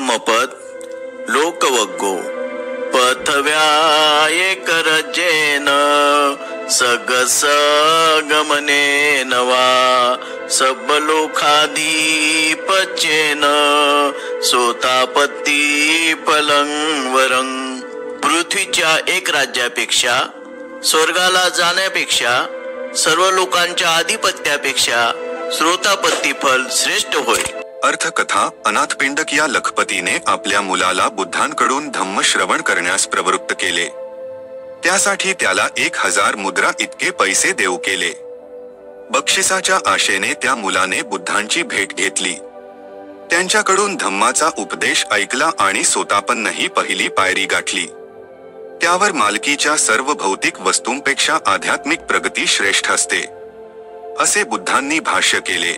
धम्मपद लोकवग्गो पथव्या एकरजेन सगस गमने नवा सबलोखाधीपचेन सोतापत्ती पलंगवरंग। पृथ्वीच्या एक राज्यापेक्षा, स्वर्गाला जाण्यापेक्षा, सर्व लोकांच्या आधिपत्यापेक्षा श्रोतापत्ती फल श्रेष्ठ होय। अर्थकथा। अनाथपिंडक या लखपतीने आपल्या मुलाला बुद्धांकडून धम्म श्रवण करण्यास प्रवृत्त केले। त्यासाठी त्याला 1000 मुद्रा इतके पैसे देऊ केले। बक्षिसाच्या आशेने त्या मुलाने बुद्धांची भेट घेतली, त्यांच्याकडून धम्माचा उपदेश ऐकला आणि सोतापन्नही पहिली पायरी गाठली। त्यावर मालकीच्या सर्व भौतिक वस्तूंपेक्षा आध्यात्मिक प्रगती श्रेष्ठ असते, असे बुद्धांनी भाष्य केले।